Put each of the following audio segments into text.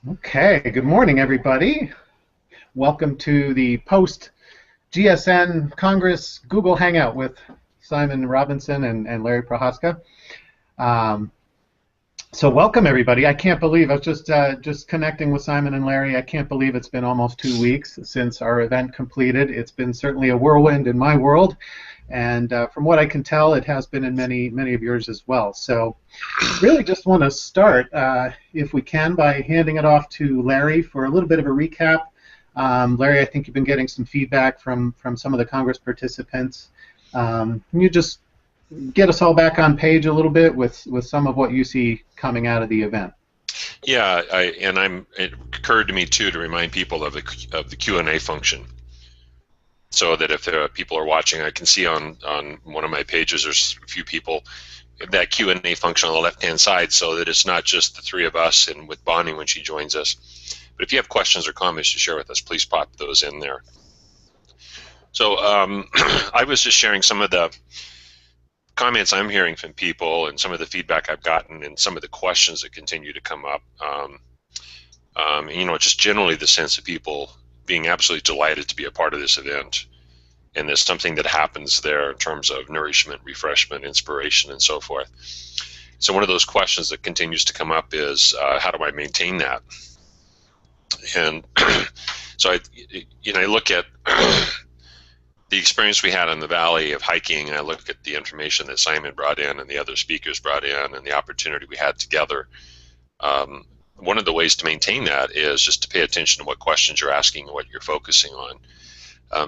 Okay, good morning, everybody. Welcome to the post-GSN Congress Google Hangout with Simon Robinson and Larry Prochazka. Um, so welcome, everybody. I can't believe I was just connecting with Simon and Larry. I can't believe it's been almost 2 weeks since our event completed. It's been certainly a whirlwind in my world, and from what I can tell, it has been in many of yours as well. So really just want to start, if we can, by handing it off to Larry for a little bit of a recap. Larry, I think you've been getting some feedback from some of the Congress participants. Can you just get us all back on page a little bit with some of what you see coming out of the event? Yeah, it occurred to me too to remind people of the Q&A function, so that if people are watching, I can see on one of my pages there's a few people, that Q&A function on the left-hand side, so that it's not just the three of us and with Bonnie when she joins us. But if you have questions or comments to share with us, please pop those in there. So I was just sharing some of the comments I'm hearing from people and some of the feedback I've gotten and some of the questions that continue to come up. Just generally the sense of people being absolutely delighted to be a part of this event. And there's something that happens there in terms of nourishment, refreshment, inspiration, and so forth. So one of those questions that continues to come up is, how do I maintain that? And so I look at the experience we had in the valley of hiking, and I look at the information that Simon brought in and the other speakers brought in and the opportunity we had together. One of the ways to maintain that is just to pay attention to what questions you're asking and what you're focusing on.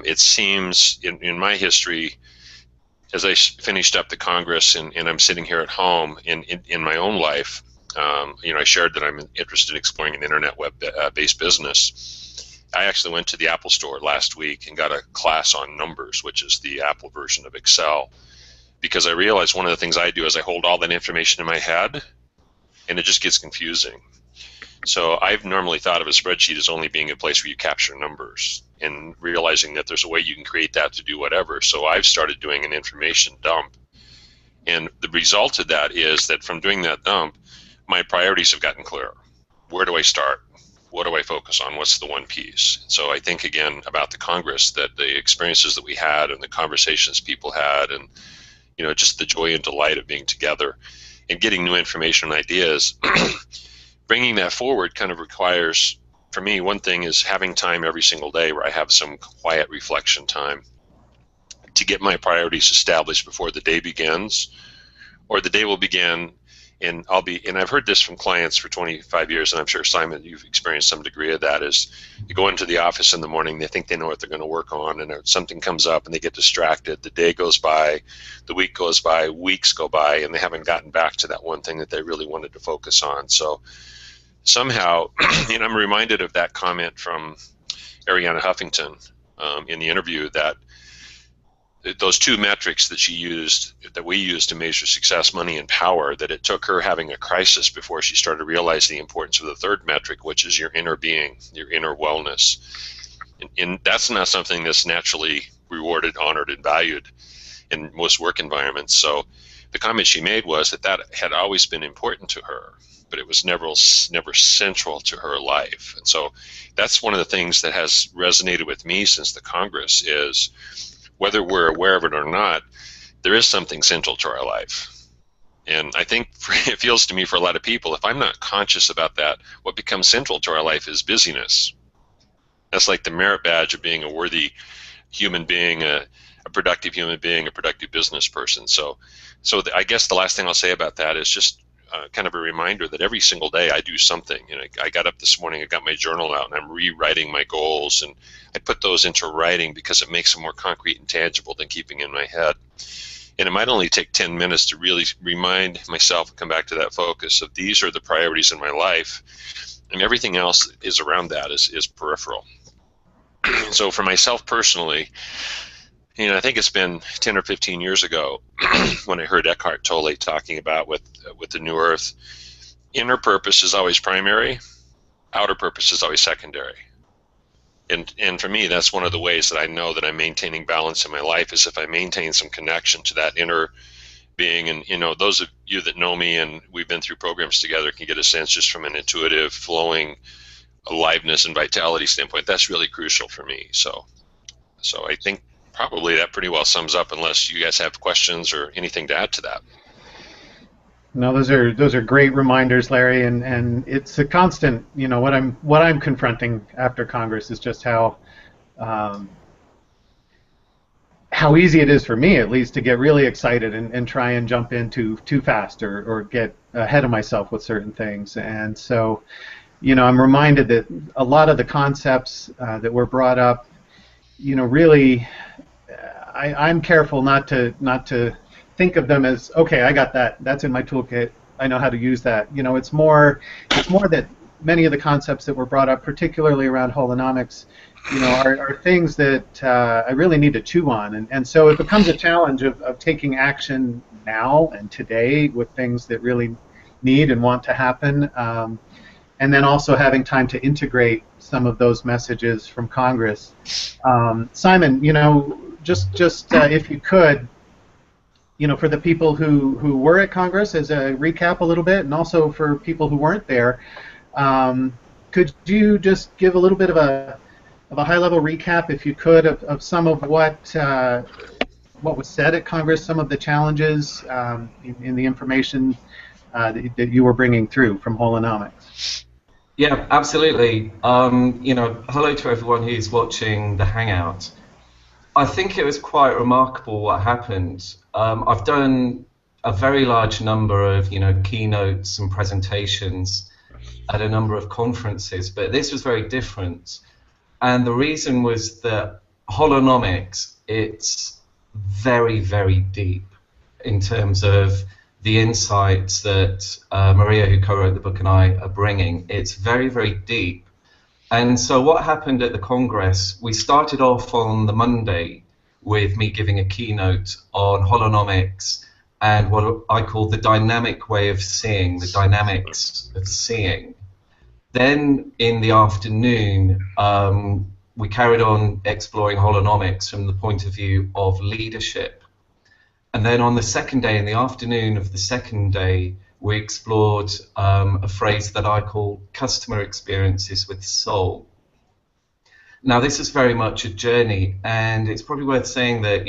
It seems in my history, as I finished up the Congress and I'm sitting here at home in my own life, I shared that I'm interested in exploring an internet web-based business. I actually went to the Apple store last week and got a class on numbers, which is the Apple version of Excel, because I realized one of the things I do is I hold all that information in my head and it just gets confusing. So I've normally thought of a spreadsheet as only being a place where you capture numbers, and realizing that there's a way you can create that to do whatever. So I've started doing an information dump. And the result of that is that from doing that dump, my priorities have gotten clearer. Where do I start? What do I focus on? What's the one piece? So I think, again, about the Congress, that the experiences that we had and the conversations people had, and just the joy and delight of being together and getting new information and ideas, bringing that forward kind of requires, for me, one thing is having time every single day where I have some quiet reflection time to get my priorities established before the day begins, or the day will begin. And I've heard this from clients for 25 years, and I'm sure, Simon, you've experienced some degree of that, is you go into the office in the morning, they think they know what they're going to work on, and something comes up and they get distracted. The day goes by, the week goes by, weeks go by, and they haven't gotten back to that one thing that they really wanted to focus on. So somehow, I'm reminded of that comment from Arianna Huffington in the interview, that those two metrics that we used to measure success, money and power, that it took her having a crisis before she started realizing the importance of the third metric, which is your inner being, your inner wellness. And that's not something that's naturally rewarded, honored, and valued in most work environments. So the comment she made was that had always been important to her, but it was never central to her life. And so that's one of the things that has resonated with me since the Congress, is whether we're aware of it or not, there is something central to our life. And I think it feels to me, for a lot of people, if I'm not conscious about that, what becomes central to our life is busyness. That's like the merit badge of being a worthy human being, a productive human being, a productive business person. So I guess the last thing I'll say about that is just kind of a reminder that every single day I do something. I got up this morning, I got my journal out, and I'm rewriting my goals, and I put those into writing because it makes them more concrete and tangible than keeping in my head. And it might only take 10 minutes to really remind myself and come back to that focus of these are the priorities in my life, and everything else is around that is peripheral. So for myself personally, I think it's been 10 or 15 years ago when I heard Eckhart Tolle talking about with the New Earth, inner purpose is always primary, outer purpose is always secondary. And for me, that's one of the ways that I know that I'm maintaining balance in my life, is if I maintain some connection to that inner being. And those of you that know me and we've been through programs together can get a sense just from an intuitive, flowing aliveness and vitality standpoint. That's really crucial for me. So I think probably that pretty well sums up, unless you guys have questions or anything to add to that. No, those are great reminders, Larry, and it's a constant. What I'm confronting after Congress is just um, how easy it is for me, at least, to get really excited and try and jump in too fast or get ahead of myself with certain things. And so, I'm reminded that a lot of the concepts that were brought up, really, I'm careful not to think of them as, okay, I got that. That's in my toolkit. I know how to use that. It's more that many of the concepts that were brought up, particularly around holonomics, are things that I really need to chew on. And so it becomes a challenge of taking action now and today with things that really need and want to happen. And then also having time to integrate some of those messages from Congress. Simon, just if you could, for the people who were at Congress, as a recap a little bit, and also for people who weren't there, could you just give a little bit of a high-level recap, if you could, of some of what was said at Congress, some of the challenges in the information that you were bringing through from holonomics? Yeah, absolutely. Hello to everyone who's watching the Hangout. I think it was quite remarkable what happened. I've done a very large number of, keynotes and presentations at a number of conferences, but this was very different. And the reason was that holonomics, it's very, very deep in terms of the insights that Maria, who co-wrote the book, and I are bringing. It's very, very deep. And so what happened at the Congress, we started off on the Monday with me giving a keynote on holonomics and what I call the dynamic way of seeing, the dynamics of seeing. Then in the afternoon, we carried on exploring holonomics from the point of view of leadership. And then on the second day, in the afternoon of the second day, we explored a phrase that I call customer experiences with soul. Now, this is very much a journey, and it's probably worth saying that,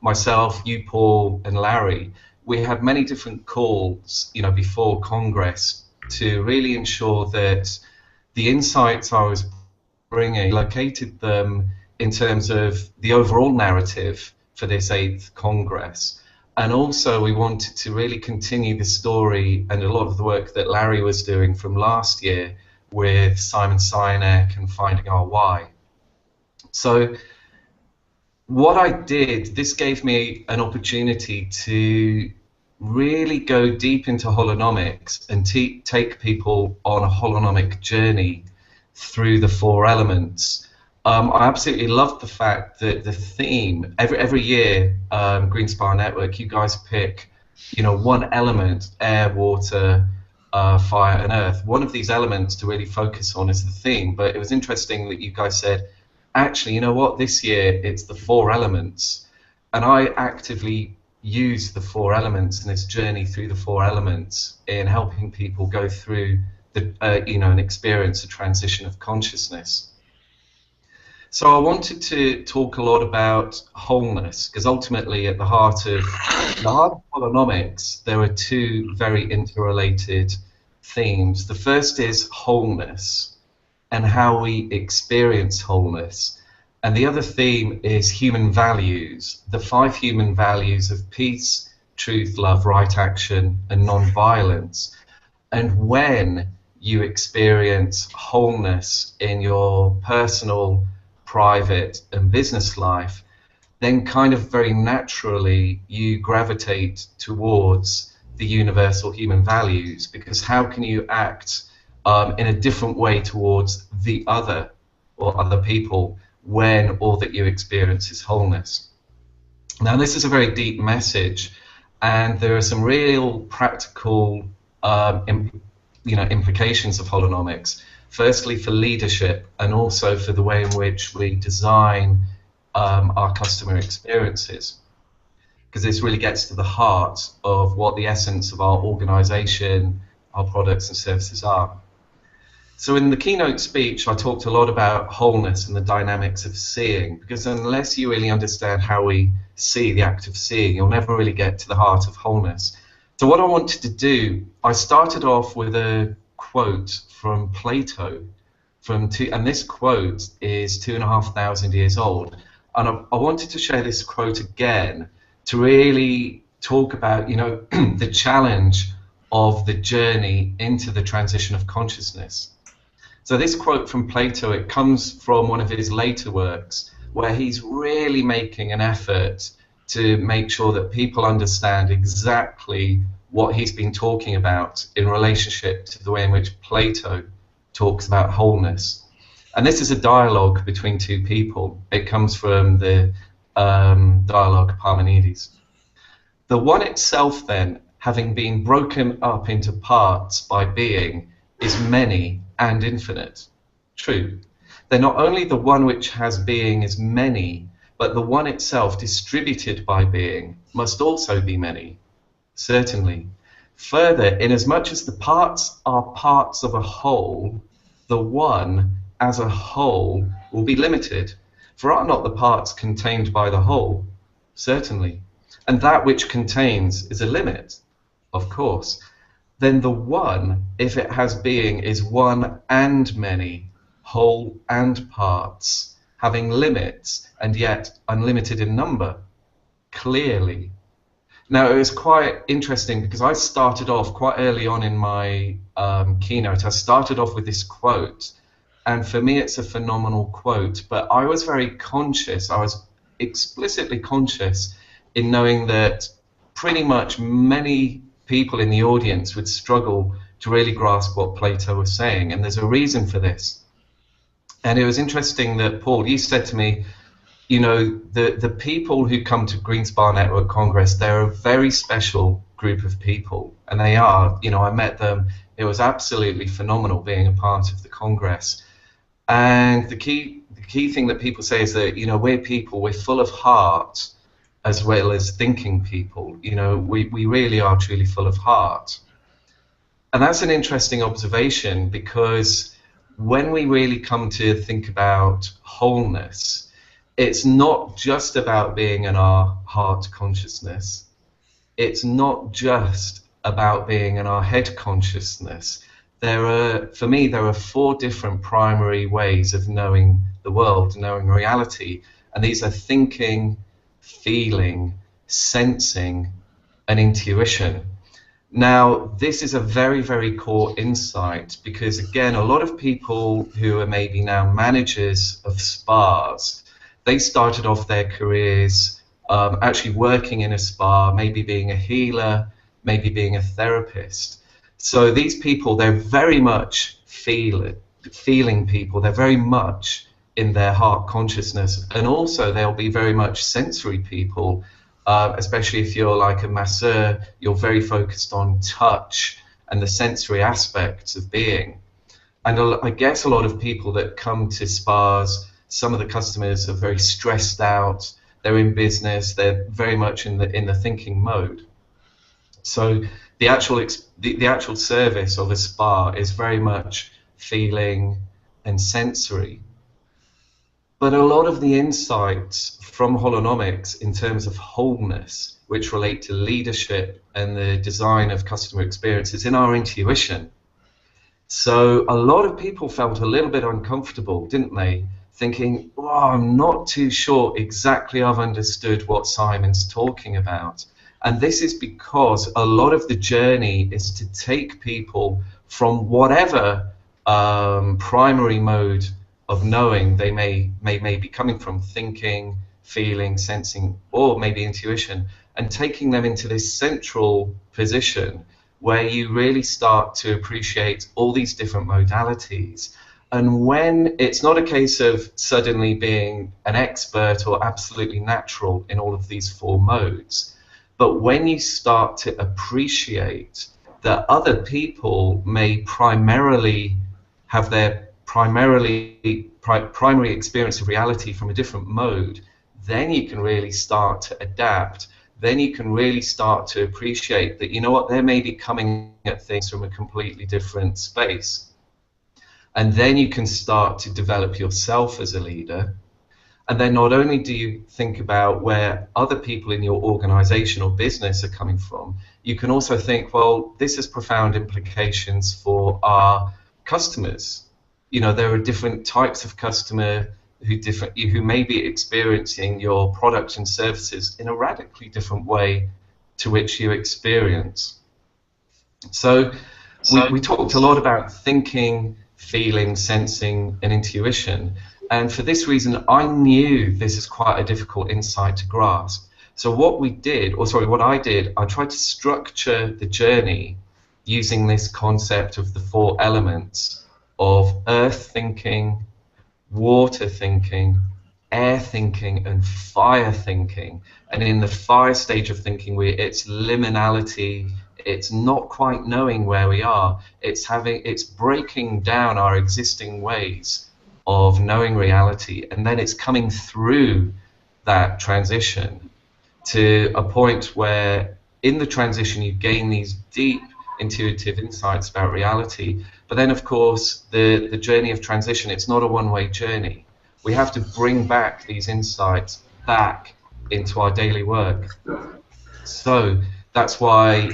myself, you, Paul, and Larry, we had many different calls, before Congress to really ensure that the insights I was bringing, located them in terms of the overall narrative for this 8th Congress. And also we wanted to really continue the story and a lot of the work that Larry was doing from last year with Simon Sinek and Finding Our Why. So what I did, this gave me an opportunity to really go deep into holonomics and take people on a holonomic journey through the 4 elements. I absolutely love the fact that the theme, every year, Green Spire Network, you guys pick, one element, air, water, fire, and earth. One of these elements to really focus on is the theme, but it was interesting that you guys said, actually, you know what, this year it's the 4 elements, and I actively use the 4 elements in this journey through the 4 elements in helping people go through the, and experience a transition of consciousness. So I wanted to talk a lot about wholeness, because ultimately at the heart of holonomics, there are 2 very interrelated themes. The first is wholeness and how we experience wholeness. And the other theme is human values, the 5 human values of peace, truth, love, right action, and non-violence. And when you experience wholeness in your personal, private, and business life, then kind of very naturally you gravitate towards the universal human values, because how can you act in a different way towards the other or other people when all that you experience is wholeness? Now, this is a very deep message, and there are some real practical implications of holonomics. Firstly, for leadership, and also for the way in which we design our customer experiences. because this really gets to the heart of what the essence of our organization, our products and services are. So in the keynote speech, I talked a lot about wholeness and the dynamics of seeing, because unless you really understand how we see, the act of seeing, you'll never really get to the heart of wholeness. So what I wanted to do, I started off with a quote from Plato, and this quote is 2,500 years old. And I wanted to share this quote again to really talk about, the challenge of the journey into the transition of consciousness. So this quote from Plato, it comes from one of his later works, where he's really making an effort to make sure that people understand exactly what he's been talking about in relationship to the way in which Plato talks about wholeness. And this is a dialogue between two people. It comes from the dialogue Parmenides. The one itself, then, having been broken up into parts by being, is many and infinite. True. Then not only the one which has being is many, but the one itself distributed by being must also be many. Certainly. Further, inasmuch as the parts are parts of a whole, the one as a whole will be limited. For are not the parts contained by the whole? Certainly. And that which contains is a limit? Of course. Then the one, if it has being, is one and many, whole and parts, having limits and yet unlimited in number. Clearly. Now, it was quite interesting because I started off quite early on in my keynote. I started off with this quote, and for me it's a phenomenal quote, but I was very conscious, I was explicitly conscious in knowing that pretty much many people in the audience would struggle to really grasp what Plato was saying, and there's a reason for this. And it was interesting that, Paul, you said to me, the people who come to Green Spa Network Congress, they're a very special group of people, and they are. I met them. It was absolutely phenomenal being a part of the Congress. And the key thing that people say is that, we're full of heart as well as thinking people. We really are truly full of heart. And that's an interesting observation, because when we really come to think about wholeness, it's not just about being in our heart consciousness. It's not just about being in our head consciousness. For me, there are 4 different primary ways of knowing the world, knowing reality. And these are thinking, feeling, sensing, and intuition. Now, this is a very, very core insight, because again, a lot of people who are maybe now managers of spas, they started off their careers actually working in a spa, maybe being a healer, maybe being a therapist. So these people, they're very much feeling people, they're very much in their heart consciousness, and also they'll be very much sensory people, especially if you're like a masseur, you're very focused on touch and the sensory aspects of being. And I guess a lot of people that come to spas, some of the customers are very stressed out, they're in business, they're very much in the thinking mode. So the actual service of a spa is very much feeling and sensory. But a lot of the insights from holonomics in terms of wholeness, which relate to leadership and the design of customer experiences, in our intuition. So a lot of people felt a little bit uncomfortable, didn't they? Thinking, I'm not too sure exactly I've understood what Simon's talking about. And this is because a lot of the journey is to take people from whatever primary mode of knowing they may be coming from, thinking, feeling, sensing, or maybe intuition, and taking them into this central position where you really start to appreciate all these different modalities. And when it's not a case of suddenly being an expert or absolutely natural in all of these 4 modes, but when you start to appreciate that other people may primarily have their primary experience of reality from a different mode, then you can really start to adapt then you can really start to appreciate that, you know what, they may be coming at things from a completely different space. And then you can start to develop yourself as a leader. And then not only do you think about where other people in your organization or business are coming from, you can also think, well, this has profound implications for our customers. You know, there are different types of customer who may be experiencing your products and services in a radically different way to which you experience. So we talked a lot about thinking, feeling, sensing, and intuition. And for this reason, I knew this is quite a difficult insight to grasp. So what I did, I tried to structure the journey using this concept of the 4 elements of earth thinking, water thinking, air thinking, and fire thinking. And in the fire stage of thinking, it's liminality. It's not quite knowing where we are. It's breaking down our existing ways of knowing reality, and then it's coming through that transition to a point where in the transition you gain these deep intuitive insights about reality. But then, of course, the journey of transition, it's not a one-way journey. We have to bring back these insights back into our daily work. So that's why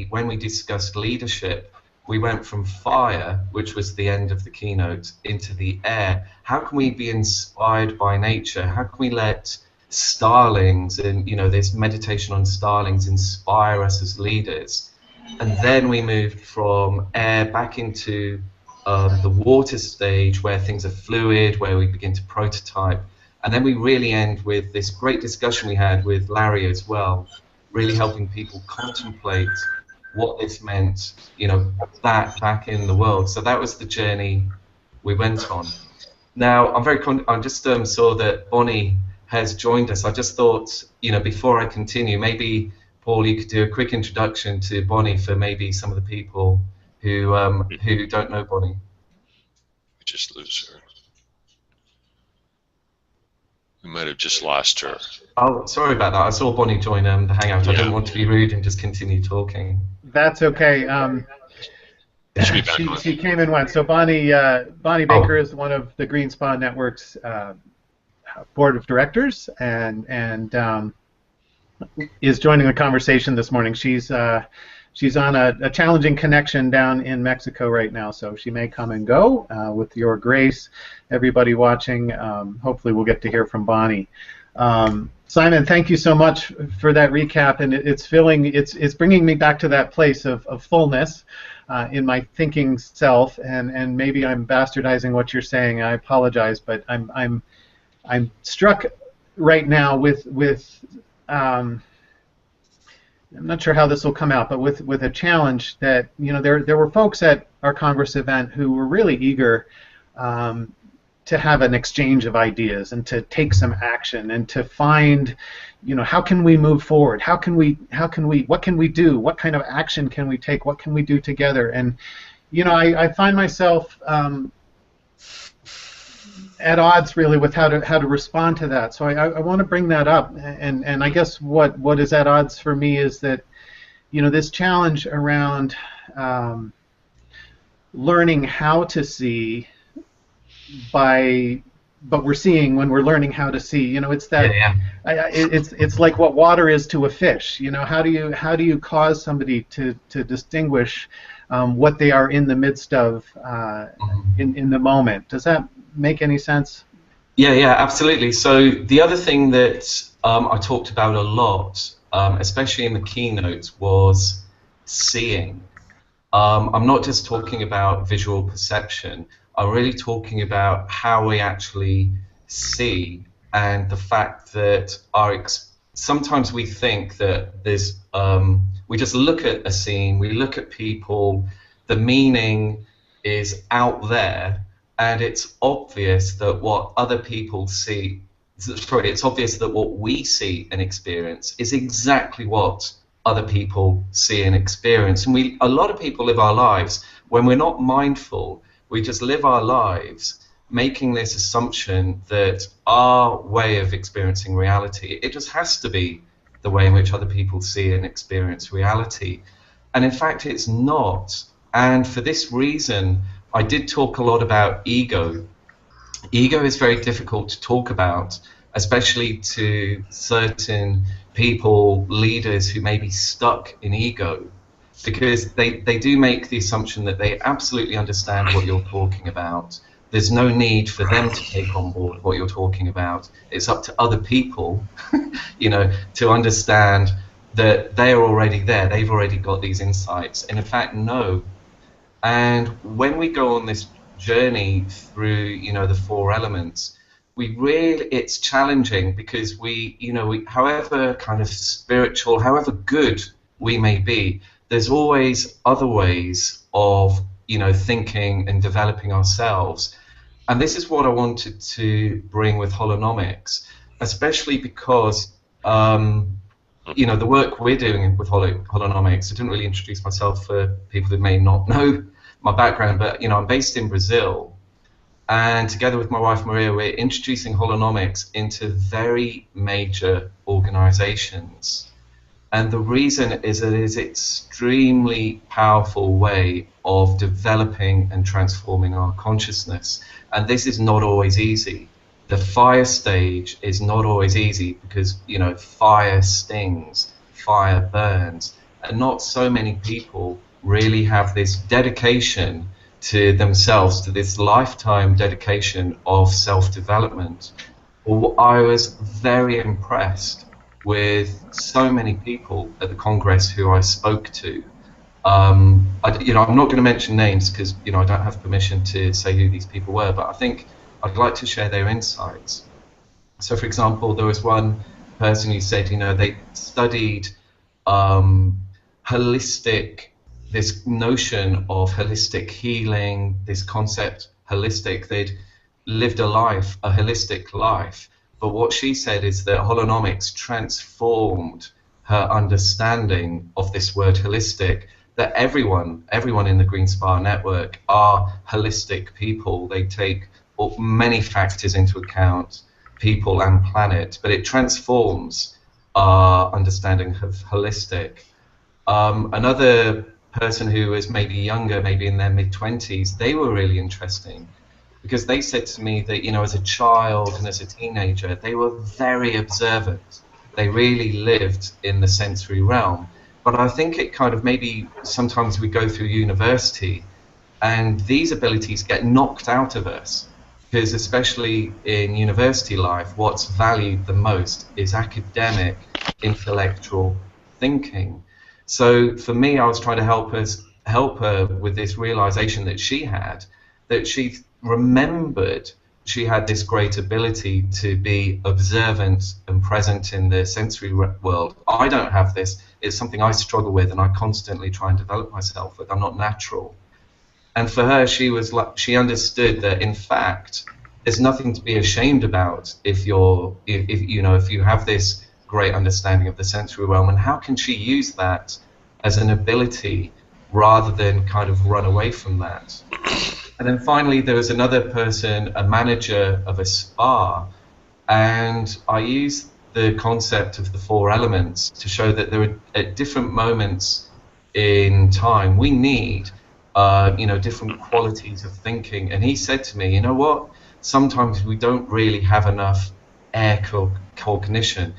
when we discussed leadership, we went from fire, which was the end of the keynote, into the air. How can we be inspired by nature? How can we let starlings and, you know, this meditation on starlings inspire us as leaders? And then we moved from air back into the water stage, where things are fluid, where we begin to prototype. And then we really end with this great discussion we had with Larry as well, really helping people contemplate what this meant, you know, back in the world. So that was the journey we went on. Now, I just saw that Bonnie has joined us. I just thought, you know, before I continue, maybe, Paul, you could do a quick introduction to Bonnie for maybe some of the people who don't know Bonnie. We just lose her. We might have just lost her. Oh, sorry about that. I saw Bonnie join the Hangout. Yeah. I didn't want to be rude and just continue talking. That's okay. She came and went. So Bonnie Baker is one of the Green Spa Network's board of directors, and is joining the conversation this morning. She's on a challenging connection down in Mexico right now, so she may come and go. With your grace, everybody watching, hopefully we'll get to hear from Bonnie. Simon, thank you so much for that recap, and it's bringing me back to that place of fullness in my thinking self, and maybe I'm bastardizing what you're saying. I apologize, but I'm struck right now with I'm not sure how this will come out, but with a challenge that, you know, there were folks at our Congress event who were really eager to have an exchange of ideas and to take some action and to find, you know, how can we move forward? What can we do? What kind of action can we take? What can we do together? And, you know, I find myself at odds really with how to respond to that. So I want to bring that up, and I guess what is at odds for me is that, you know, this challenge around learning how to see but we're seeing when we're learning how to see. You know, it's that it's like what water is to a fish. You know, how do you cause somebody to distinguish what they are in the midst of in the moment? Does that make any sense? Yeah, absolutely. So the other thing that I talked about a lot, especially in the keynote, was seeing. I'm not just talking about visual perception. I'm really talking about how we actually see, and the fact that sometimes we think that there's we just look at a scene, we look at people, the meaning is out there, and it's obvious that what other people see, it's obvious that what we see and experience is exactly what other people see and experience. And a lot of people live our lives, when we're not mindful, we just live our lives making this assumption that our way of experiencing reality, it just has to be the way in which other people see and experience reality. And in fact, it's not. And for this reason, I did talk a lot about ego. Ego is very difficult to talk about, especially to certain people, leaders who may be stuck in ego, because they do make the assumption that they absolutely understand what you're talking about. There's no need for them to take on board what you're talking about. It's up to other people, to understand that they're already there. They've already got these insights. And in fact, no. And when we go on this journey through, the four elements, it's challenging because however kind of spiritual, however good we may be, there's always other ways of, thinking and developing ourselves. And this is what I wanted to bring with holonomics, especially because, the work we're doing with holonomics. I didn't really introduce myself for people who may not know my background, but I'm based in Brazil, and together with my wife Maria, we're introducing holonomics into very major organizations. And the reason is that it is an extremely powerful way of developing and transforming our consciousness. And this is not always easy. The fire stage is not always easy because, fire stings, fire burns, and not so many people really have this dedication to themselves, to this lifetime dedication of self-development. Well, I was very impressed with so many people at the Congress who I spoke to. I'm not going to mention names because I don't have permission to say who these people were, but I think I'd like to share their insights. So, for example, there was one person who said, they studied this notion of holistic healing, this concept holistic. They'd lived a holistic life. But what she said is that holonomics transformed her understanding of this word holistic, that everyone in the Green Spa Network are holistic people. They take many factors into account, people and planet, but it transforms our understanding of holistic. Another person who was maybe younger, maybe in their mid-20s, they were really interesting, because they said to me that, as a child and as a teenager, they were very observant. They really lived in the sensory realm. But I think it kind of maybe sometimes we go through university and these abilities get knocked out of us, because especially in university life, what's valued the most is academic, intellectual thinking. So for me, I was trying to help her with this realization that she had, that she remembered she had this great ability to be observant and present in the sensory world. I don't have this. It's something I struggle with and I constantly try and develop myself with. I'm not natural. And for her, she understood that in fact there's nothing to be ashamed about if you have this great understanding of the sensory realm, and how can she use that as an ability rather than kind of run away from that. And then finally there was another person, a manager of a spa, and I used the concept of the four elements to show that there are, at different moments in time, we need different qualities of thinking. And he said to me, you know what, sometimes we don't really have enough air cognition.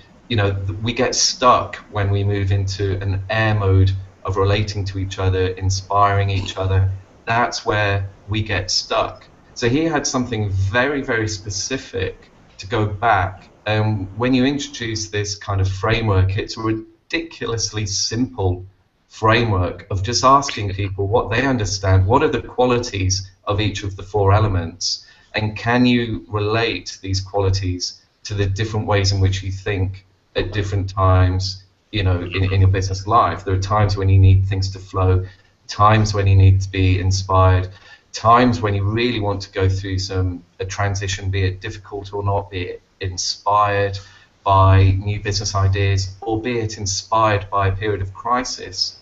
We get stuck when we move into an air mode of relating to each other, inspiring each other. That's where we get stuck. So he had something very, very specific to go back. And when you introduce this kind of framework, it's a ridiculously simple framework of just asking people what they understand, what are the qualities of each of the four elements, and can you relate these qualities to the different ways in which you think at different times, in your business life. There are times when you need things to flow, times when you need to be inspired, times when you really want to go through a transition, be it difficult or not, be it inspired by new business ideas, or be it inspired by a period of crisis.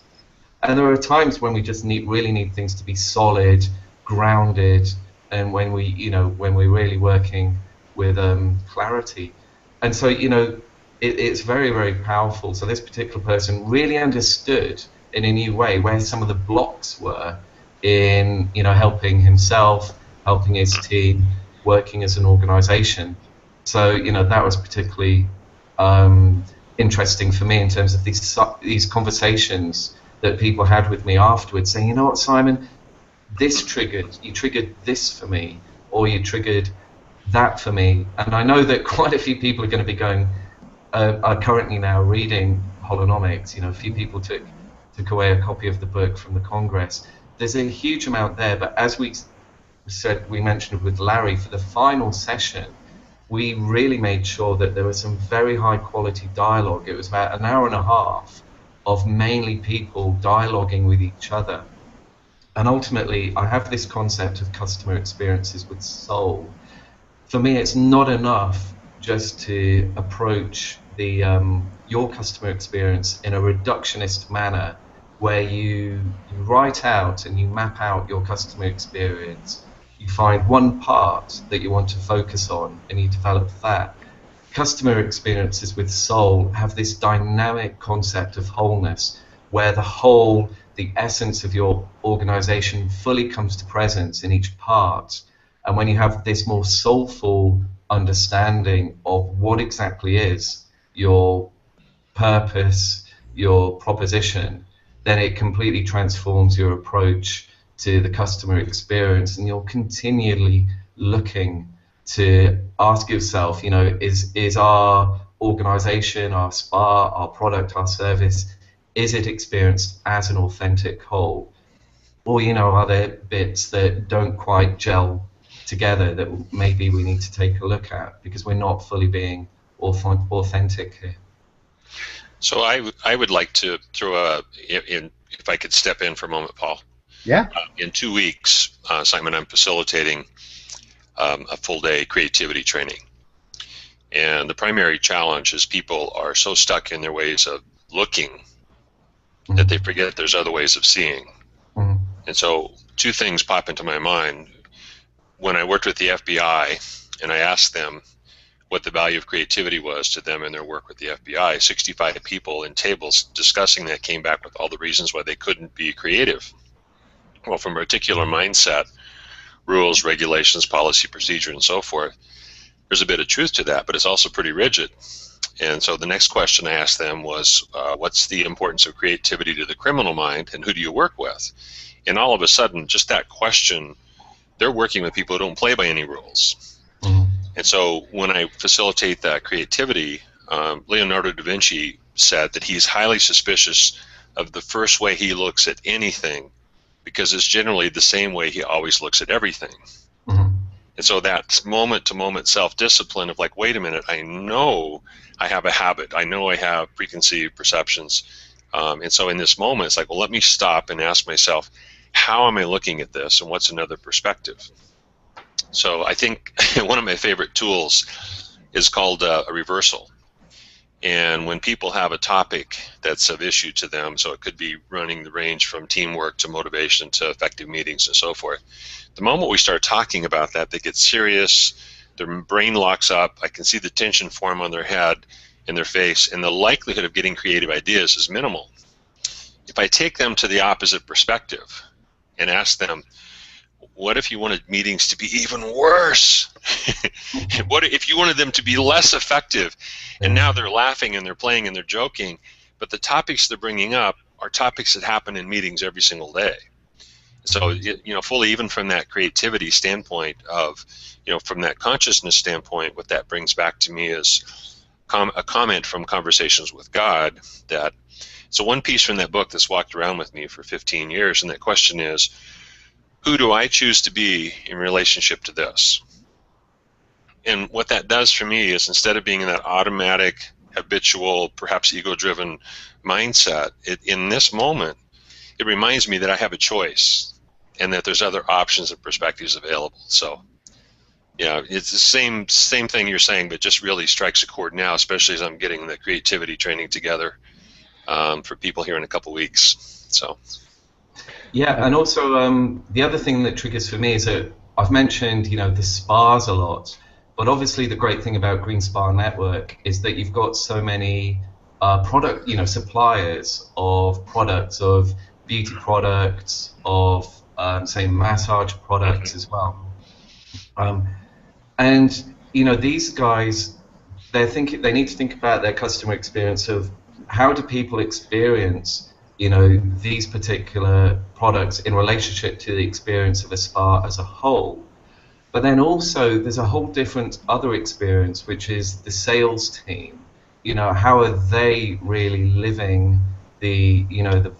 And there are times when we just really need things to be solid, grounded, and when we're really working with clarity. And so, it's very, very powerful. So this particular person really understood in a new way where some of the blocks were in, helping himself, helping his team, working as an organization. So, that was particularly interesting for me in terms of these conversations that people had with me afterwards, saying, you know what, Simon, you triggered this for me, or you triggered that for me. And I know that quite a few people are going to be going, are currently now reading Holonomics. A few people took away a copy of the book from the Congress. There's a huge amount there, but as we mentioned with Larry, for the final session, we really made sure that there was some very high quality dialogue. It was about an hour and a half of mainly people dialoguing with each other. And ultimately, I have this concept of customer experiences with soul. For me, it's not enough just to approach your customer experience in a reductionist manner, where you write out and you map out your customer experience. You find one part that you want to focus on and you develop that. Customer experiences with soul have this dynamic concept of wholeness, where the essence of your organization fully comes to presence in each part. And when you have this more soulful understanding of what exactly is your purpose, your proposition, then it completely transforms your approach to the customer experience, and you're continually looking to ask yourself, is our organization, our spa, our product, our service, is it experienced as an authentic whole? Or, are there bits that don't quite gel together that maybe we need to take a look at because we're not fully being authentic here? So I would like to throw if I could step in for a moment, Paul. Yeah. In 2 weeks, Simon, I'm facilitating a full-day creativity training. And the primary challenge is people are so stuck in their ways of looking that they forget there's other ways of seeing. Mm-hmm. And so 2 things pop into my mind. When I worked with the FBI and I asked them what the value of creativity was to them in their work with the FBI, 65 people in tables discussing that came back with all the reasons why they couldn't be creative. Well, from a particular mindset, rules, regulations, policy, procedure, and so forth, there's a bit of truth to that, but it's also pretty rigid. And so the next question I asked them was, what's the importance of creativity to the criminal mind, and who do you work with? And all of a sudden, just that question, they're working with people who don't play by any rules. Mm-hmm. And so when I facilitate that creativity, Leonardo da Vinci said that he's highly suspicious of the first way he looks at anything, because it's generally the same way he always looks at everything. Mm-hmm. And so that moment-to-moment self-discipline of like, wait a minute, I know I have a habit. I know I have preconceived perceptions. And so in this moment, it's like, well, let me stop and ask myself, how am I looking at this, and what's another perspective? So I think one of my favorite tools is called a reversal. And when people have a topic that's of issue to them, so it could be running the range from teamwork to motivation to effective meetings and so forth, the moment we start talking about that, they get serious, their brain locks up, I can see the tension form on their head, in their face, and the likelihood of getting creative ideas is minimal. If I take them to the opposite perspective and ask them, what if you wanted meetings to be even worse? What if you wanted them to be less effective? And now they're laughing and they're playing and they're joking, but the topics they're bringing up are topics that happen in meetings every single day. So, fully even from that creativity standpoint of, from that consciousness standpoint, what that brings back to me is a comment from Conversations with God that, so one piece from that book that's walked around with me for 15 years, and that question is, who do I choose to be in relationship to this? And what that does for me is, instead of being in that automatic, habitual, perhaps ego-driven mindset, in this moment, it reminds me that I have a choice and that there's other options and perspectives available. So, it's the same thing you're saying, but just really strikes a chord now, especially as I'm getting the creativity training together for people here in a couple weeks. So. Yeah, and also the other thing that triggers for me is that I've mentioned, the spas a lot, But obviously, the great thing about Green Spa Network is that you've got so many suppliers of products, of beauty products, of say massage products as well. Um, and these guys, they need to think about their customer experience of how do people experience these particular products in relationship to the experience of a spa as a whole. But then also there's a whole different other experience, which is the sales team. How are they really living the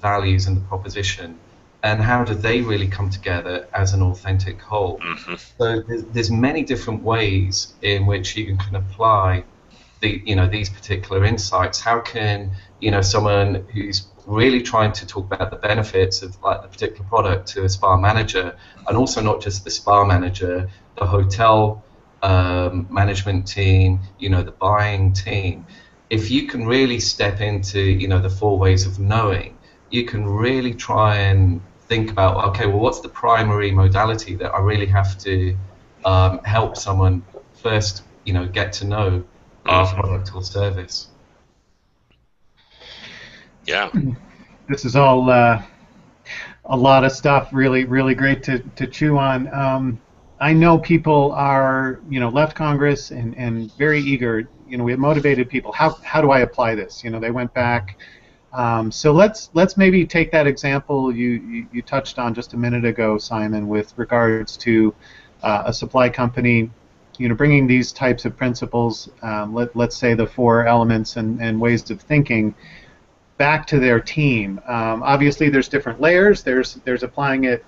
values and the proposition, and how do they really come together as an authentic whole? Mm-hmm. So there's many different ways in which you can apply these particular insights. How can someone who's really trying to talk about the benefits of like the particular product to a spa manager, and also not just the spa manager, the hotel management team, the buying team. If you can really step into the four ways of knowing, you can really try and think about, okay, well, what's the primary modality that I really have to help someone first get to know our product or service. Yeah. This is all a lot of stuff. Really, really great to chew on. I know people are, left Congress and very eager. We have motivated people. How do I apply this? They went back. So let's maybe take that example you touched on just a minute ago, Simon, with regards to a supply company, bringing these types of principles, let's say the four elements and ways of thinking, back to their team. Obviously, there's different layers. There's applying it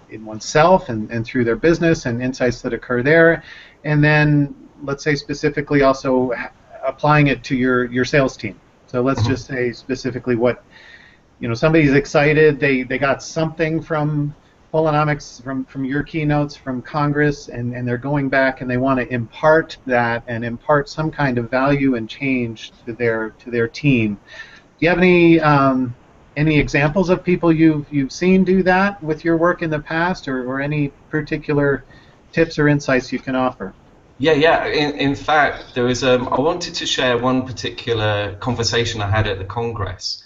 in oneself and through their business and insights that occur there, and then let's say specifically also applying it to your sales team. So let's just say specifically what somebody's excited. They got something from Polonomics, from your keynotes from Congress, and they're going back and they want to impart that and impart some kind of value and change to their team. Do you have any examples of people you've seen do that with your work in the past, or any particular tips or insights you can offer? Yeah. In fact, there was I wanted to share one particular conversation I had at the Congress,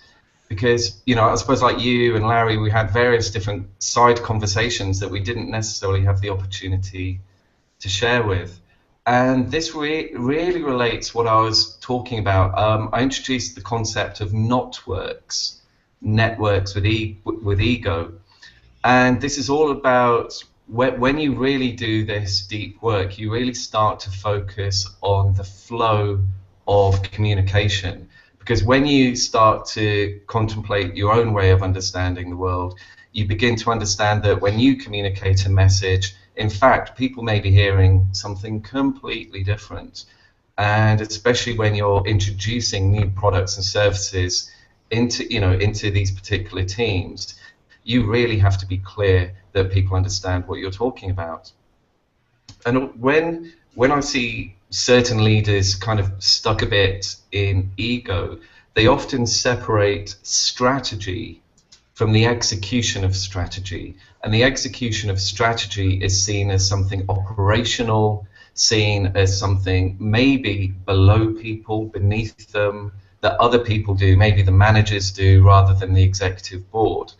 because I suppose like you and Larry, we had various different side conversations that we didn't necessarily have the opportunity to share with. And this really relates what I was talking about. I introduced the concept of networks with ego. And this is all about when you really do this deep work, you really start to focus on the flow of communication. Because when you start to contemplate your own way of understanding the world, you begin to understand that when you communicate a message, in fact, people may be hearing something completely different. And especially when you're introducing new products and services into these particular teams, you really have to be clear that people understand what you're talking about. And when I see certain leaders kind of stuck a bit in ego, they often separate strategy from the execution of strategy. And the execution of strategy is seen as something operational, seen as something maybe below people, beneath them, that other people do, maybe the managers do, rather than the executive board.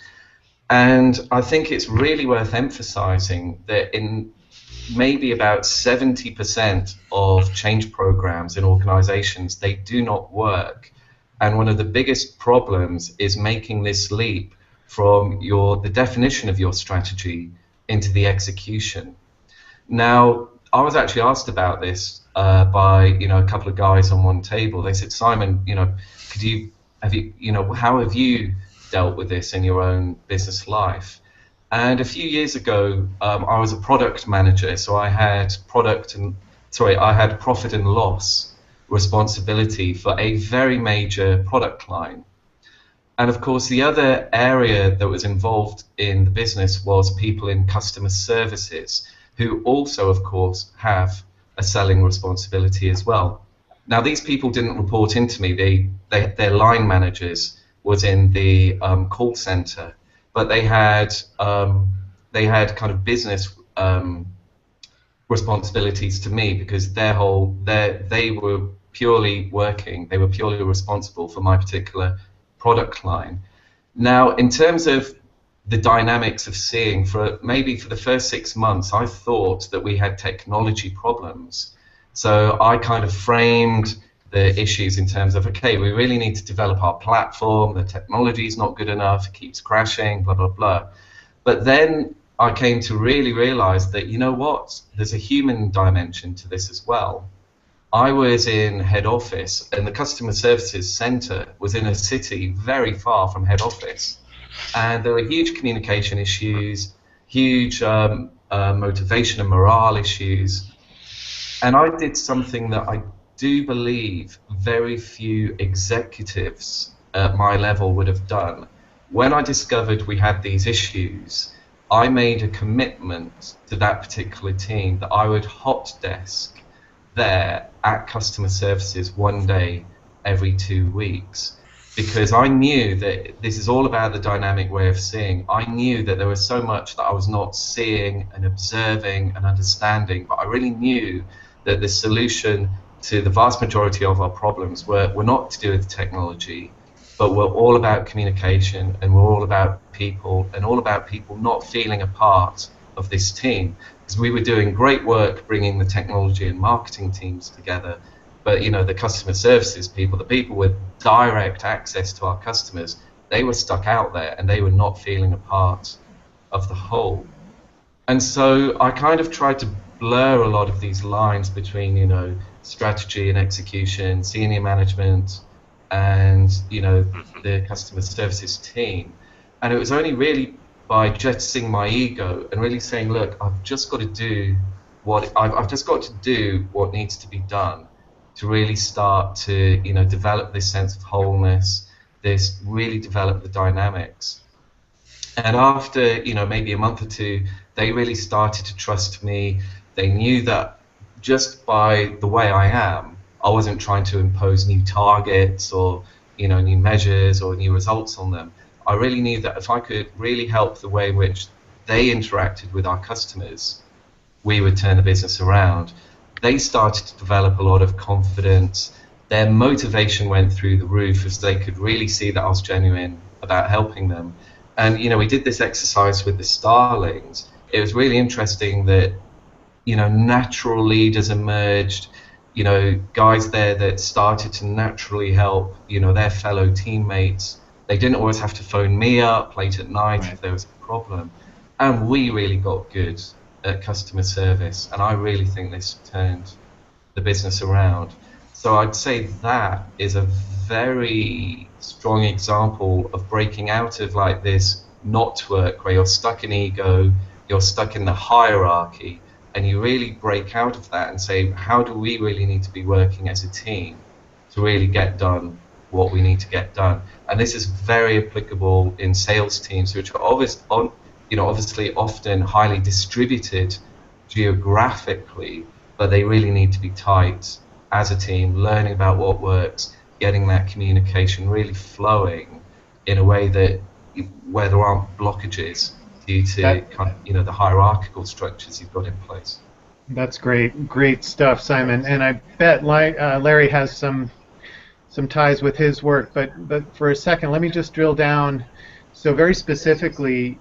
And I think it's really worth emphasizing that in maybe about 70% of change programs in organizations, they do not work. And one of the biggest problems is making this leap from the definition of your strategy into the execution. Now, I was actually asked about this by a couple of guys on one table. They said, Simon, how have you dealt with this in your own business life? And a few years ago, I was a product manager, so I had profit and loss responsibility for a very major product line. And of course, the other area that was involved in the business was people in customer services, who also, of course, have a selling responsibility as well. Now, these people didn't report into me. Their line managers was in the call center, but they had kind of business responsibilities to me because they were purely working, they were purely responsible for my particular product line. Now, in terms of the dynamics of seeing, maybe for the first 6 months, I thought that we had technology problems. So I kind of framed the issues in terms of, okay, we really need to develop our platform, the technology is not good enough, it keeps crashing, blah, blah, blah. But then I came to really realize that, you know what, there's a human dimension to this as well. I was in head office, and the customer services center was in a city very far from head office. And there were huge communication issues, huge motivation and morale issues. And I did something that I do believe very few executives at my level would have done. When I discovered we had these issues, I made a commitment to that particular team that I would hot desk there at customer services one day every 2 weeks, because I knew that this is all about the dynamic way of seeing. I knew that there was so much that I was not seeing and observing and understanding, but I really knew that the solution to the vast majority of our problems were not to do with technology, but were all about communication, and were all about people, and all about people not feeling a part of this team. Because we were doing great work bringing the technology and marketing teams together, but you know, the customer services people, the people with direct access to our customers, they were stuck out there and they were not feeling a part of the whole. And so I kind of tried to blur a lot of these lines between, you know, strategy and execution, senior management, and you know, the customer services team. And it was only really by jettisoning my ego and really saying, look, I've just got to do what needs to be done to really start to, you know, develop this sense of wholeness, really develop the dynamics. And after, you know, maybe a month or two, they really started to trust me. They knew that just by the way I am, I wasn't trying to impose new targets or, you know, new measures or new results on them. I really knew that if I could really help the way in which they interacted with our customers, we would turn the business around. They started to develop a lot of confidence. Their motivation went through the roof as they could really see that I was genuine about helping them. And, you know, we did this exercise with the Starlings. It was really interesting that, you know, natural leaders emerged, you know, guys there that started to naturally help, you know, their fellow teammates. They didn't always have to phone me up late at night if there was a problem. And we really got good at customer service, and I really think this turned the business around. So I'd say that is a very strong example of breaking out of like this knot work where you're stuck in ego, you're stuck in the hierarchy, and you really break out of that and say, how do we really need to be working as a team to really get done what we need to get done? And this is very applicable in sales teams, which are obviously often highly distributed geographically, but they really need to be tight as a team, learning about what works, getting that communication really flowing in a way that where there aren't blockages due to kind of, you know, the hierarchical structures you've got in place. That's great stuff, Simon. And I bet Larry has some ties with his work. But for a second, let me just drill down. So very specifically,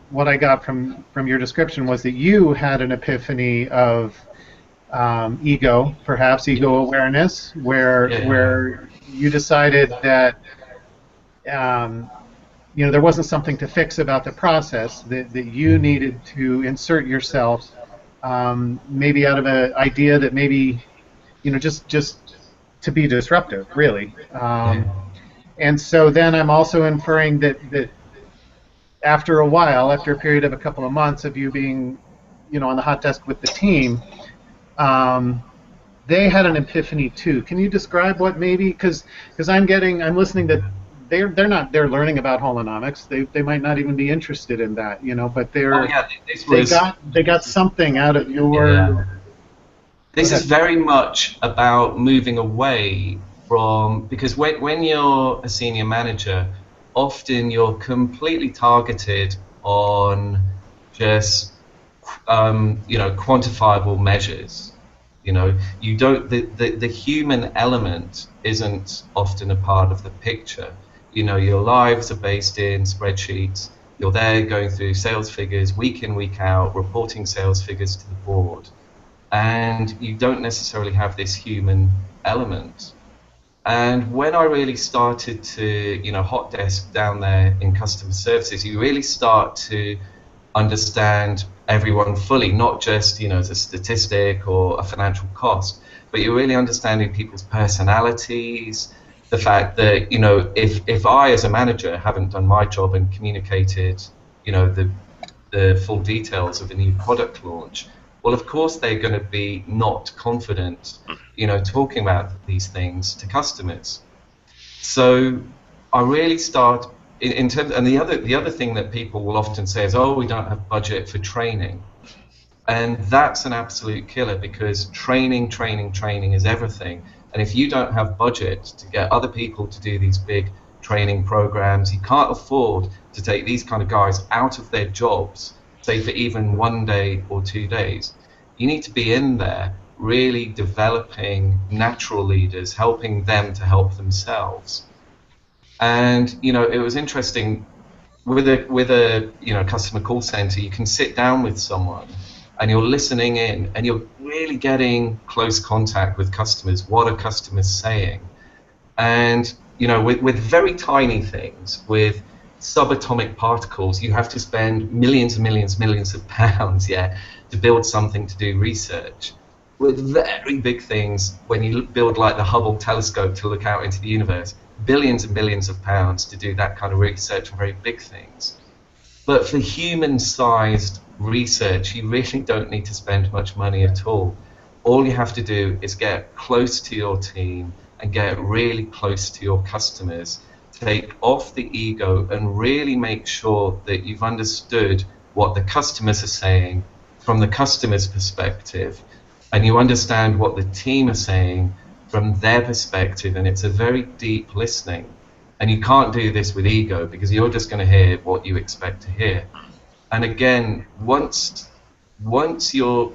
what I got from your description was that you had an epiphany of ego awareness, where you decided that you know, there wasn't something to fix about the process, that you needed to insert yourself, maybe out of an idea that maybe, you know, just to be disruptive, really. And so then I'm also inferring that after a while, after a period of a couple of months of you being, you know, on the hot desk with the team, they had an epiphany too. Can you describe what maybe, because I'm listening to, they're learning about holonomics. They might not even be interested in that, you know, but they got something out of your. Yeah. This is very much about moving away from, because when you're a senior manager, often you're completely targeted on just quantifiable measures. You don't. The human element isn't often a part of the picture. Your lives are based in spreadsheets. You're there going through sales figures week in, week out, reporting sales figures to the board, and you don't necessarily have this human element. And when I really started to, hot desk down there in customer services, you really start to understand everyone fully, not just, as a statistic or a financial cost, but you're really understanding people's personalities, the fact that, if I as a manager haven't done my job and communicated, the full details of a new product launch, well, of course they're going to be not confident, talking about these things to customers. So I really start in terms, and the other thing that people will often say is, oh, we don't have budget for training, and that's an absolute killer, because training is everything. And if you don't have budget to get other people to do these big training programs, you can't afford to take these kind of guys out of their jobs, say for even 1 day or 2 days. You need to be in there really developing natural leaders, helping them to help themselves. And it was interesting with a customer call center. You can sit down with someone and you're listening in and you're really getting close contact with customers. What are customers saying? And with very tiny things, with subatomic particles, you have to spend millions and millions of pounds, to build something, to do research. With very big things, when you build like the Hubble telescope to look out into the universe, billions and billions of pounds to do that kind of research on very big things. But for human-sized research, you really don't need to spend much money at all. All you have to do is get close to your team and get really close to your customers. Take off the ego and really make sure that you've understood what the customers are saying from the customer's perspective, and you understand what the team are saying from their perspective, and it's a very deep listening. And you can't do this with ego, because you're just going to hear what you expect to hear. And again, once the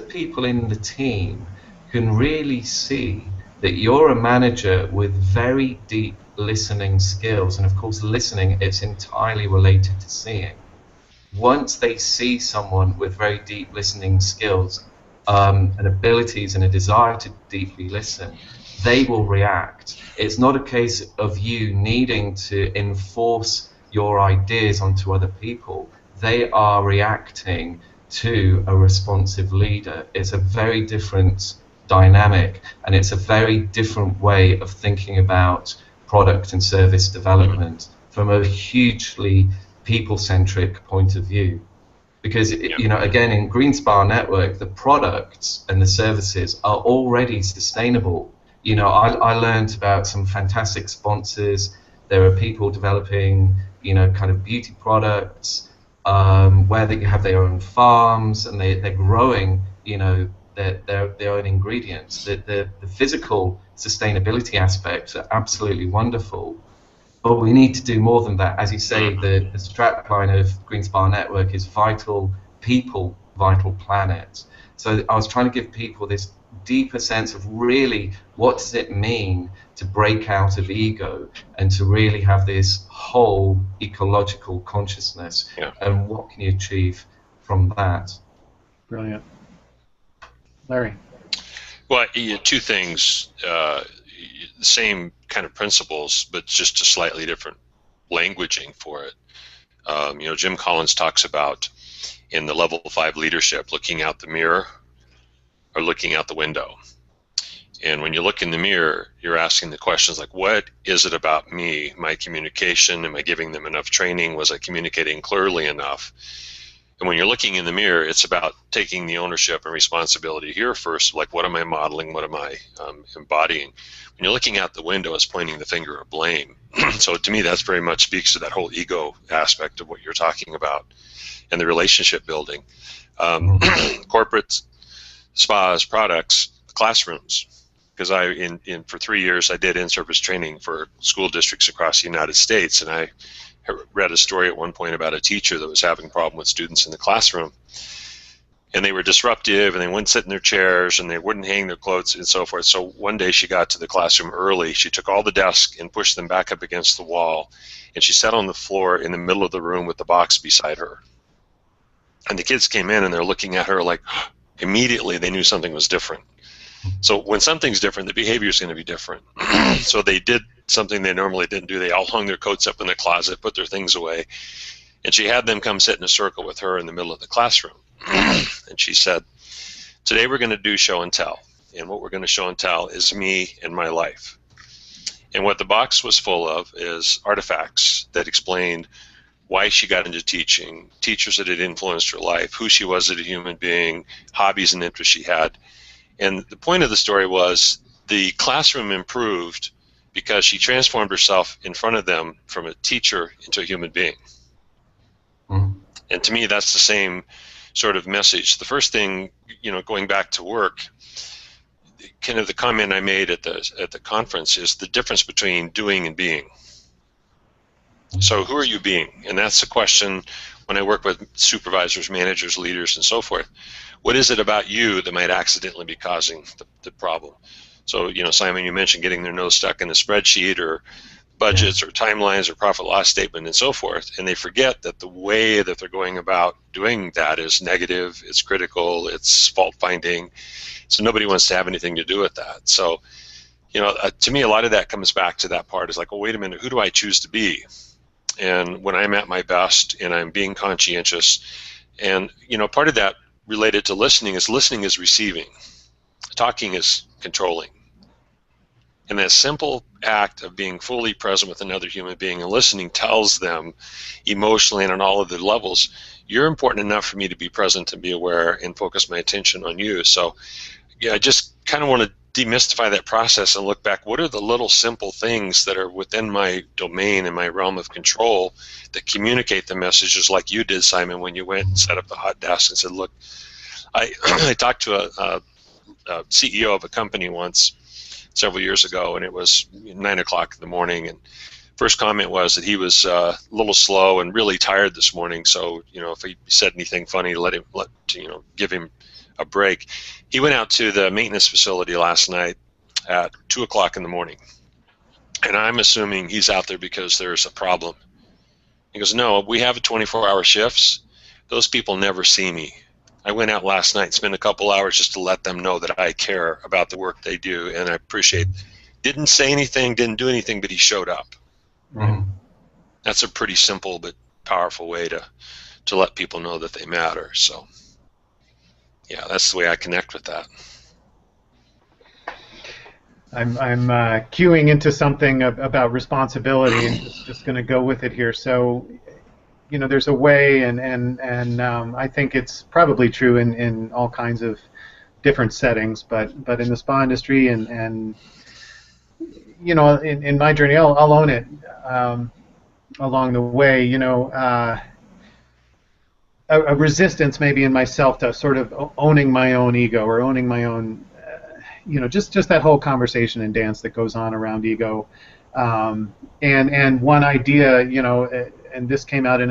people in the team can really see that you're a manager with very deep listening skills, and of course listening, it's entirely related to seeing. Once they see someone with very deep listening skills, and abilities and a desire to deeply listen, they will react. It's not a case of you needing to enforce your ideas onto other people. They are reacting to a responsive leader. It's a very different dynamic, and it's a very different way of thinking about product and service development from a hugely people-centric point of view. Because, again, in GreenSpire Network, the products and the services are already sustainable. I learned about some fantastic sponsors. There are people developing, kind of beauty products, where they have their own farms, and they're growing, their own ingredients. The physical sustainability aspects are absolutely wonderful. But we need to do more than that. As you say, the strapline of GreenSpire Network is vital people, vital planet. So I was trying to give people this deeper sense of really what does it mean to break out of ego and to really have this whole ecological consciousness, and what can you achieve from that? Brilliant. Larry? Well, two things. Same kind of principles, but just a slightly different languaging for it. Jim Collins talks about in the level 5 leadership, looking out the mirror or looking out the window. And when you look in the mirror, you're asking the questions like, what is it about me, my communication? Am I giving them enough training? Was I communicating clearly enough? And when you're looking in the mirror, it's about taking the ownership and responsibility here first, like what am I modeling, what am I embodying? When you're looking out the window, it's pointing the finger of blame. So to me, that's very much speaks to that whole ego aspect of what you're talking about and the relationship building. Corporate spas, products, classrooms. Because for 3 years I did in-service training for school districts across the United States, and I read a story at one point about a teacher that was having a problem with students in the classroom, and they were disruptive, and they wouldn't sit in their chairs, and they wouldn't hang their clothes, and so forth. So one day she got to the classroom early. She took all the desks and pushed them back up against the wall, and she sat on the floor in the middle of the room with the box beside her. And the kids came in, and they're looking at her like, immediately they knew something was different. So when something's different, the behavior is going to be different. So they did something they normally didn't do. They all hung their coats up in the closet, put their things away, and she had them come sit in a circle with her in the middle of the classroom. And she said, today we're going to do show and tell. And what we're going to show and tell is me and my life. And what the box was full of is artifacts that explained why she got into teaching, teachers that had influenced her life, who she was as a human being, hobbies and interests she had. And the point of the story was the classroom improved because she transformed herself in front of them from a teacher into a human being. Mm-hmm. And to me, that's the same sort of message. The first thing, going back to work, kind of the comment I made at the conference is the difference between doing and being. So who are you being? And that's the question when I work with supervisors, managers, leaders, and so forth. What is it about you that might accidentally be causing the problem? So, Simon, you mentioned getting their nose stuck in a spreadsheet or budgets or timelines or profit loss statement and so forth, and they forget that the way that they're going about doing that is negative, it's critical, it's fault finding, so nobody wants to have anything to do with that. So, to me, a lot of that comes back to that part is like, well, wait a minute, who do I choose to be? And when I'm at my best and I'm being conscientious, and part of that related to listening is receiving, talking is controlling. And that simple act of being fully present with another human being and listening tells them emotionally and on all of the levels, you're important enough for me to be present and be aware and focus my attention on you. So yeah, I just kind of want to demystify that process and look back. What are the little simple things that are within my domain and my realm of control that communicate the messages like you did, Simon, when you went and set up the hot desk and said, look, I talked to a CEO of a company once, several years ago, and it was 9 o'clock in the morning, and first comment was that he was a little slow and really tired this morning, so if he said anything funny, give him a break. He went out to the maintenance facility last night at 2 o'clock in the morning, and I'm assuming he's out there because there's a problem. He goes, no, we have 24-hour shifts. Those people never see me. I went out last night and spent a couple hours just to let them know that I care about the work they do, and I appreciate. Didn't say anything, didn't do anything, but he showed up. Mm-hmm. That's a pretty simple but powerful way to let people know that they matter. So, yeah, that's the way I connect with that. I'm queuing into something about responsibility, and just going to go with it here. So, there's a way, and I think it's probably true in all kinds of different settings, but in the spa industry and in my journey, I'll own it along the way. A resistance maybe in myself to sort of owning my own ego or owning my own, just that whole conversation and dance that goes on around ego, and one idea, and this came out in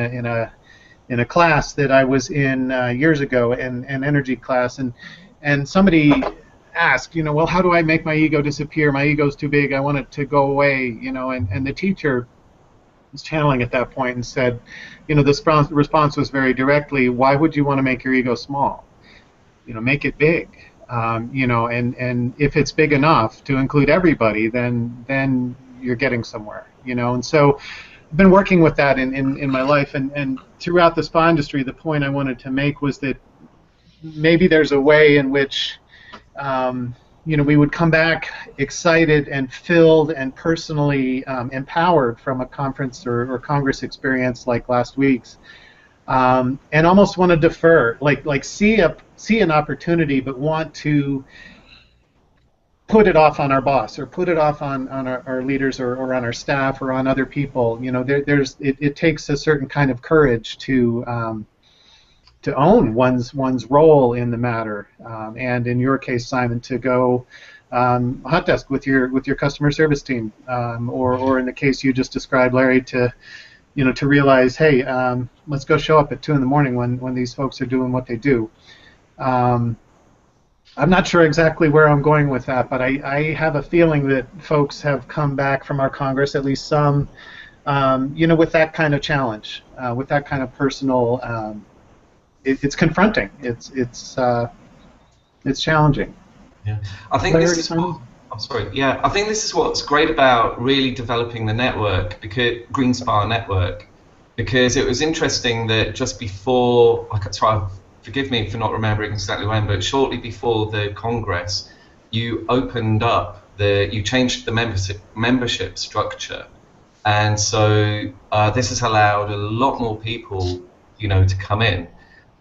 a class that I was in years ago, an energy class, and somebody asked, well, how do I make my ego disappear? My ego's too big. I want it to go away, and the teacher was channeling at that point and said, the response was very directly, why would you want to make your ego small? Make it big. And if it's big enough to include everybody, then you're getting somewhere, and so I've been working with that in my life, and throughout the spa industry, the point I wanted to make was that maybe there's a way in which we would come back excited and filled and personally empowered from a conference or Congress experience like last week's, and almost want to defer, like see an opportunity, but want to put it off on our boss or put it off on our leaders or on our staff or on other people. It takes a certain kind of courage to own one's role in the matter, and in your case, Simon, to go hot desk with your customer service team, or in the case you just described, Larry, to to realize, hey, let's go show up at 2 in the morning when these folks are doing what they do. I'm not sure exactly where I'm going with that, but I have a feeling that folks have come back from our Congress, at least some, with that kind of challenge, with that kind of personal. It's confronting. It's challenging. Yeah, I think this is what. I'm sorry. Yeah, I think this is what's great about really developing the network, because Green Spire network, because it was interesting that just before, forgive me for not remembering exactly when, but shortly before the Congress, you you changed the membership structure, and so this has allowed a lot more people, to come in.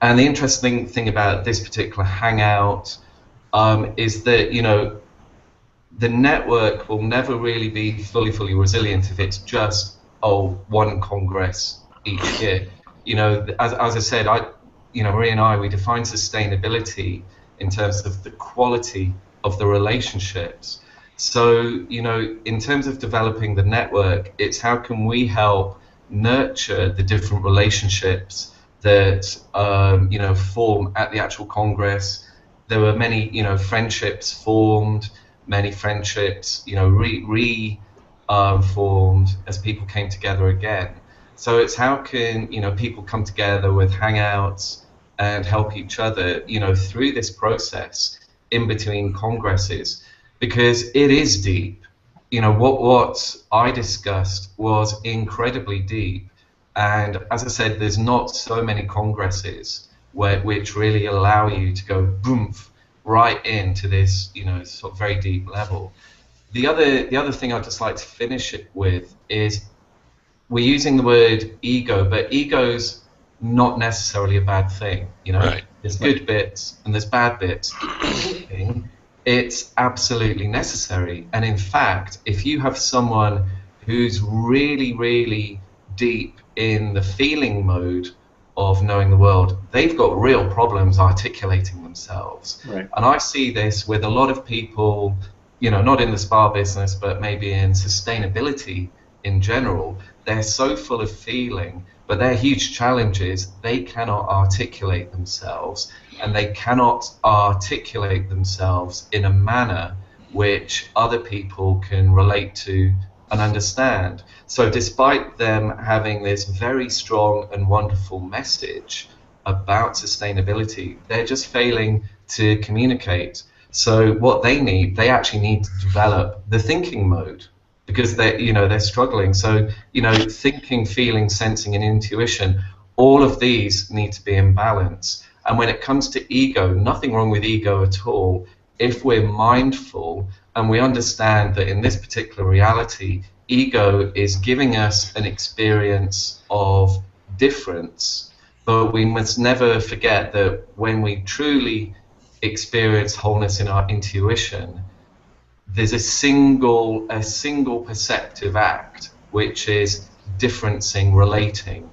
And the interesting thing about this particular hangout is that the network will never really be fully resilient if it's just one Congress each year. As I said, Marie and I, we define sustainability in terms of the quality of the relationships. So in terms of developing the network, it's how can we help nurture the different relationships that form at the actual Congress. There were many friendships formed, many friendships formed as people came together again. So it's how can people come together with hangouts and help each other through this process in between congresses, because it is deep. What I discussed was incredibly deep, and as I said, there's not so many congresses which really allow you to go boom right into this sort of very deep level. The other thing I'd just like to finish it with is we're using the word ego, but ego's not necessarily a bad thing. Right. There's good bits and there's bad bits. It's absolutely necessary, and in fact, if you have someone who's really deep in the feeling mode of knowing the world, they've got real problems articulating themselves. Right. And I see this with a lot of people, not in the spa business, but maybe in sustainability in general. They're so full of feeling, but their huge challenge is they cannot articulate themselves, and they cannot articulate themselves in a manner which other people can relate to and understand. So despite them having this very strong and wonderful message about sustainability, they're just failing to communicate. So what they actually need to develop the thinking mode, because they're struggling. So thinking, feeling, sensing, and intuition, all of these need to be in balance. And when it comes to ego, nothing wrong with ego at all if we're mindful and we understand that in this particular reality, ego is giving us an experience of difference. But we must never forget that when we truly experience wholeness in our intuition, there's a single perceptive act, which is differencing, relating.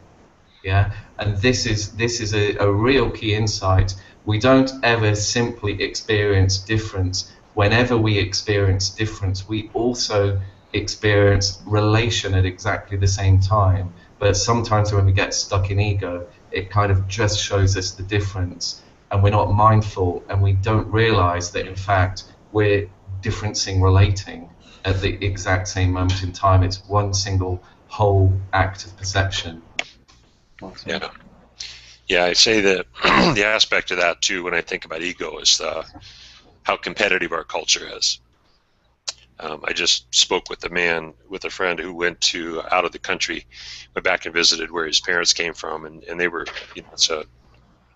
Yeah, and this is a real key insight. We don't ever simply experience difference. Whenever we experience difference, we also experience relation at exactly the same time. But sometimes when we get stuck in ego, it kind of just shows us the difference, and we're not mindful, and we don't realize that in fact we're differencing, relating at the exact same moment in time. It's one single whole act of perception. Yeah. Yeah, I say that the aspect of that too when I think about ego is how competitive our culture is. I just spoke with a friend who went out of the country, went back and visited where his parents came from, and they were, it's a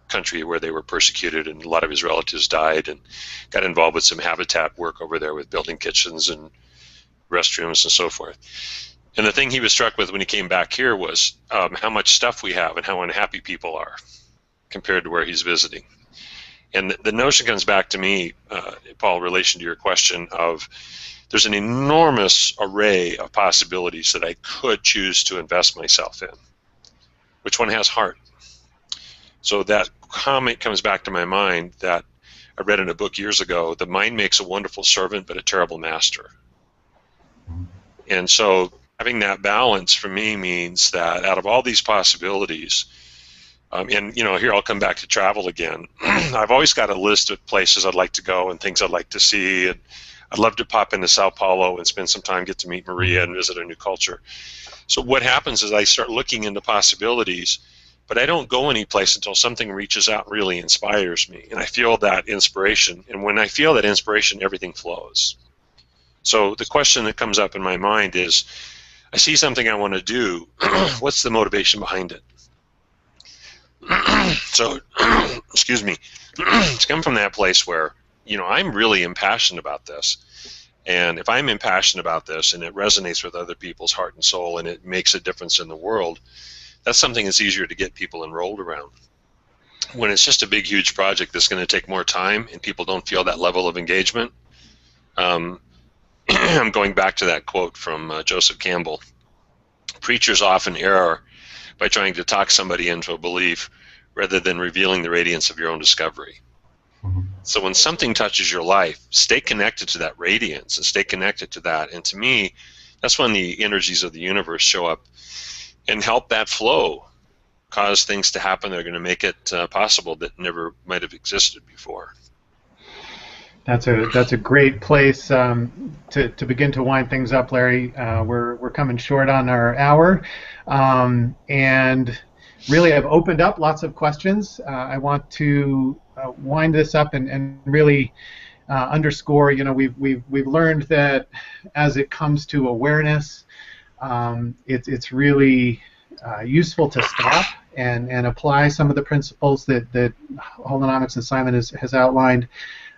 country where they were persecuted, and a lot of his relatives died, and got involved with some habitat work over there with building kitchens and restrooms and so forth. And the thing he was struck with when he came back here was how much stuff we have and how unhappy people are compared to where he's visiting. And the notion comes back to me, Paul, in relation to your question of there's an enormous array of possibilities that I could choose to invest myself in. Which one has heart? So that comment comes back to my mind that I read in a book years ago, the mind makes a wonderful servant but a terrible master. And so having that balance for me means that out of all these possibilities, and here I'll come back to travel again. I've always got a list of places I'd like to go and things I'd like to see. And I'd love to pop into Sao Paulo and spend some time, get to meet Maria and visit a new culture. So what happens is I start looking into possibilities, but I don't go any place until something reaches out and really inspires me. And I feel that inspiration. And when I feel that inspiration, everything flows. So the question that comes up in my mind is, I see something I want to do. What's the motivation behind it? So, excuse me, it's come from that place where, I'm really impassioned about this. And if I'm impassioned about this and it resonates with other people's heart and soul and it makes a difference in the world, that's something that's easier to get people enrolled around. When it's just a big, huge project that's going to take more time and people don't feel that level of engagement, I'm going back to that quote from Joseph Campbell. Preachers often err by trying to talk somebody into a belief rather than revealing the radiance of your own discovery. Mm-hmm. So when something touches your life, stay connected to that radiance and stay connected to that. And to me, that's when the energies of the universe show up and help that flow, cause things to happen that are going to make it possible that never might have existed before. That's a great place to begin to wind things up, Larry. We're coming short on our hour, and really I've opened up lots of questions. I want to wind this up and really underscore. We've learned that as it comes to awareness, it's really useful to stop and apply some of the principles that Holonomics and Simon has outlined.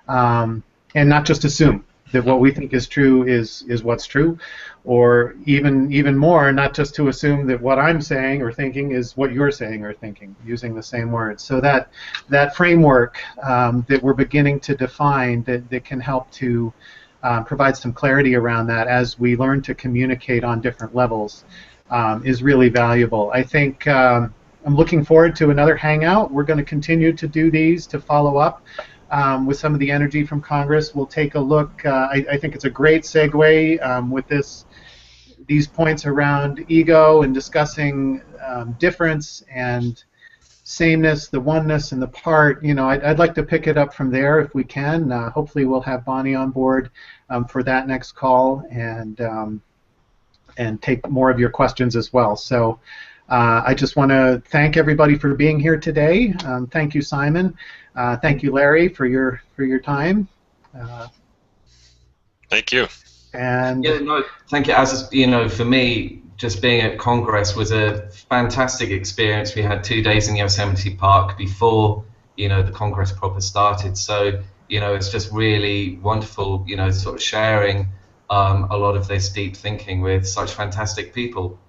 And not just assume that what we think is true is what's true, or even more, not just to assume that what I'm saying or thinking is what you're saying or thinking, using the same words. So that framework that we're beginning to define that can help to provide some clarity around that as we learn to communicate on different levels is really valuable. I think I'm looking forward to another hangout. We're going to continue to do these to follow up with some of the energy from Congress. We'll take a look. I think it's a great segue with these points around ego and discussing difference and sameness, the oneness and the part. I'd like to pick it up from there if we can. Hopefully we'll have Bonnie on board for that next call and take more of your questions as well. So I just want to thank everybody for being here today. Thank you, Simon. Thank you, Larry, for your time. Thank you. And thank you. As for me, just being at Congress was a fantastic experience. We had 2 days in Yosemite Park before the Congress proper started. So it's just really wonderful. Sort of sharing a lot of this deep thinking with such fantastic people.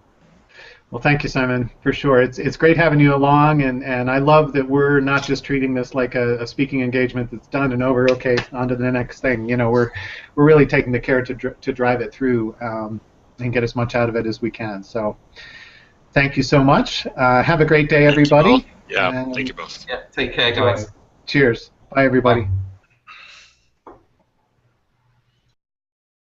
Well, thank you, Simon, for sure. It's great having you along, and I love that we're not just treating this like a speaking engagement that's done and over. Okay, on to the next thing. We're really taking the care to drive it through and get as much out of it as we can. So, thank you so much. Have a great day, everybody. Yeah, thank you both. Yeah, take care, guys. Cheers. Bye, everybody. Bye.